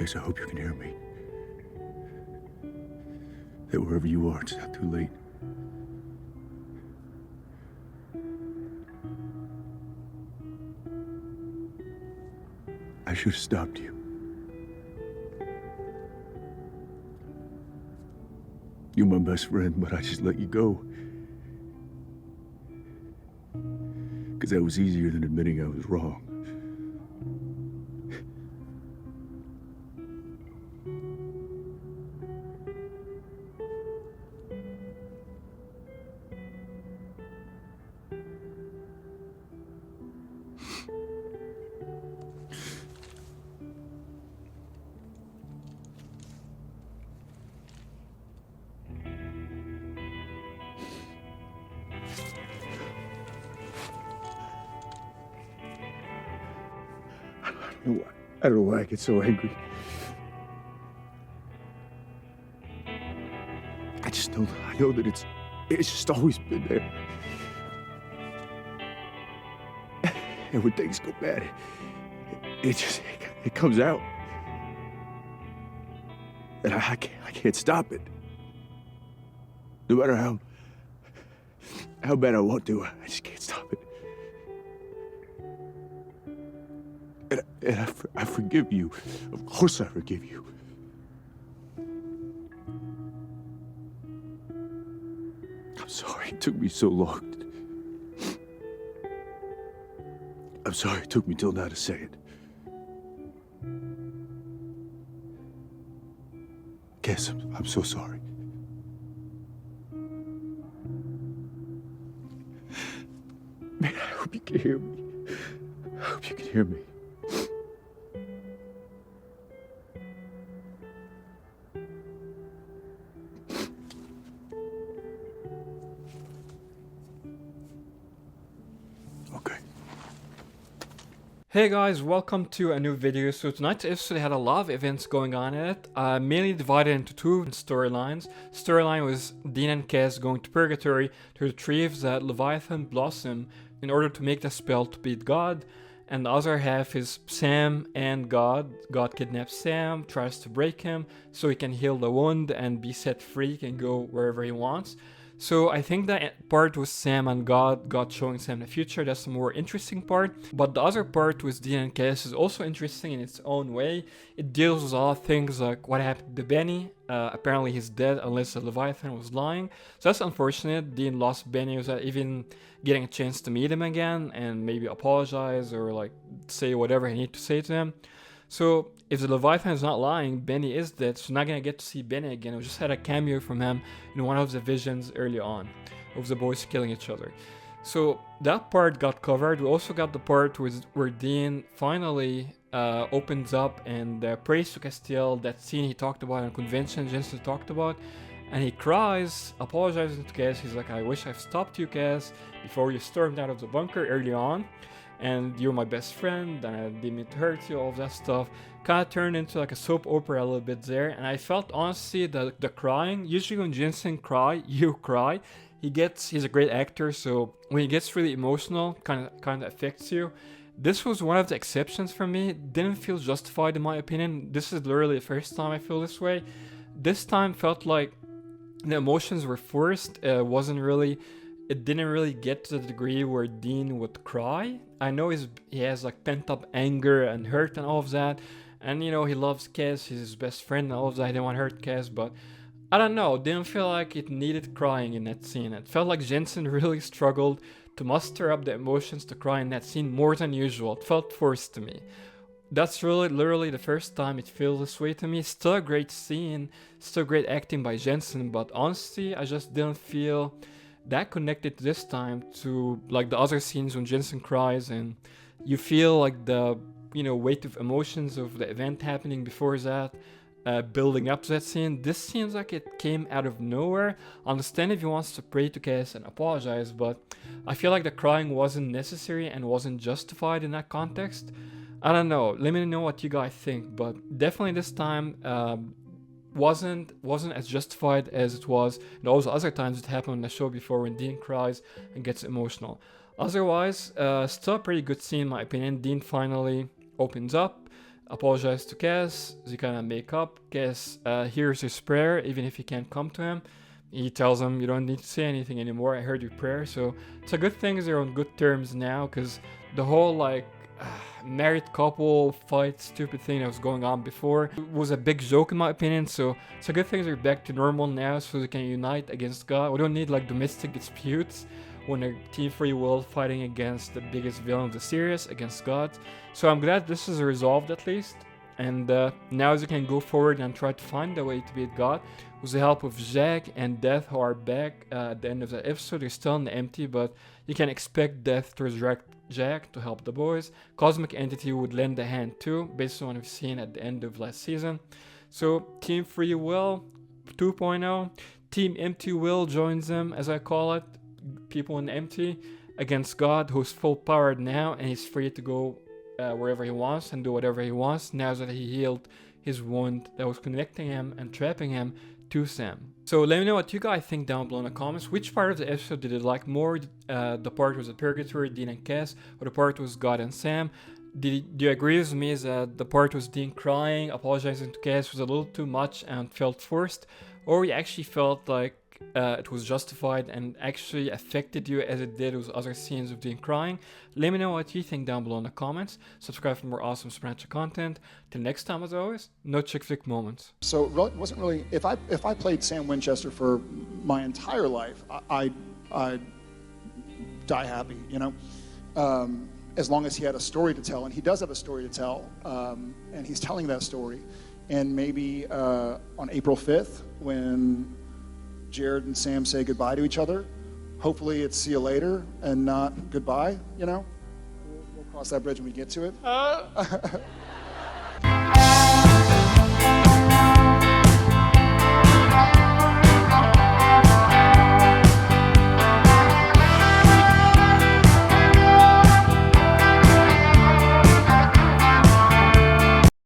Cass, I hope you can hear me. That wherever you are, it's not too late. I should have stopped you. You're my best friend, but I just let you go. Because that was easier than admitting I was wrong. I don't know why I get so angry. I know that it's just always been there. And when things go bad, it comes out. And I can't stop it. No matter how bad I want to, I just can't stop it. And I forgive you. Of course I forgive you. I'm sorry it took me so long. I'm sorry it took me till now to say it. Cass, I'm so sorry. Man, I hope you can hear me. I hope you can hear me. Hey guys, welcome to a new video. So tonight's episode had a lot of events going on in it, mainly divided into two storylines. Storyline was Dean and Cass going to Purgatory to retrieve that Leviathan Blossom in order to make the spell to beat God. And the other half is Sam and God. God kidnaps Sam, tries to break him so he can heal the wound and be set free, he can go wherever he wants. So I think that part was Sam and God showing Sam the future. That's the more interesting part. But the other part with Dean and Cass is also interesting in its own way. It deals with a lot of things like what happened to Benny. Apparently he's dead unless the Leviathan was lying. So that's unfortunate. Dean lost Benny without even getting a chance to meet him again and maybe apologize or like say whatever he needed to say to him. So if the Leviathan is not lying, Benny is dead, so we're not gonna get to see Benny again. We just had a cameo from him in one of the visions early on of the boys killing each other. So that part got covered. We also got the part where Dean finally opens up and prays to Castiel, that scene he talked about in convention, Jensen talked about, and he cries, apologizing to Cass. He's like, I wish I've stopped you, Cass, before you stormed out of the bunker early on. And you're my best friend, and I didn't mean to hurt you, all of that stuff. Kind of turned into like a soap opera a little bit there. And I felt honestly the crying, usually when Jensen cry, you cry. He's a great actor, so when he gets really emotional, kind of affects you. This was one of the exceptions for me. It didn't feel justified in my opinion. This is literally the first time I feel this way. This time felt like the emotions were forced. It didn't really get to the degree where Dean would cry. I know he has like pent up anger and hurt and all of that. And you know, he loves Cass, he's his best friend and all of that. He didn't want to hurt Cass, but I don't know. Didn't feel like it needed crying in that scene. It felt like Jensen really struggled to muster up the emotions to cry in that scene more than usual. It felt forced to me. That's really literally the first time it feels this way to me. Still a great scene, still great acting by Jensen, but honestly, I just didn't feel that connected this time to like the other scenes when Jensen cries and you feel like the weight of emotions of the event happening before that, building up to that scene. This seems like it came out of nowhere. I understand if he wants to pray to Cass and apologize, but I feel like the crying wasn't necessary and wasn't justified in that context. I don't know. Let me know what you guys think, but definitely this time wasn't as justified as it was in all the other times it happened on the show before when Dean cries and gets emotional. Otherwise, still a pretty good scene in my opinion. Dean finally opens up. apologizes to Cass. They kind of make up. Cass hears his prayer, even if he can't come to him. He tells him, you don't need to say anything anymore. I heard your prayer. So it's a good thing they're on good terms now, because the whole like married couple fight stupid thing that was going on before was a big joke in my opinion. So it's a good thing they're back to normal now, so they can unite against God. We don't need like domestic disputes when they're Team Free Will fighting against the biggest villain of the series, against God. So I'm glad this is resolved at least. And now they can go forward and try to find a way to beat God with the help of Jack and Death, who are back at the end of the episode. They're still in the empty, but you can expect Death to resurrect Jack to help the boys. Cosmic Entity would lend a hand too, based on what we've seen at the end of last season. So Team Free Will 2.0, Team Empty Will joins them, as I call it, people in the empty, against God, who's full powered now, and he's free to go wherever he wants and do whatever he wants now that he healed his wound that was connecting him and trapping him to Sam. So let me know what you guys think down below in the comments. Which part of the episode did you like more? The part was the Purgatory, Dean and Cass, or the part was God and Sam? Do you agree with me that the part was Dean crying, apologizing to Cass was a little too much and felt forced? Or you actually felt like it was justified and actually affected you as it did with other scenes of Dean crying? Let me know what you think down below in the comments. Subscribe for more awesome Supernatural content. Till next time, as always, no chick flick moments. So it wasn't really, if I played Sam Winchester for my entire life, I'd die happy, you know? As long as he had a story to tell, and he does have a story to tell, and he's telling that story. And maybe on April 5th, when Jared and Sam say goodbye to each other, hopefully it's see you later and not goodbye, you know? We'll cross that bridge when we get to it.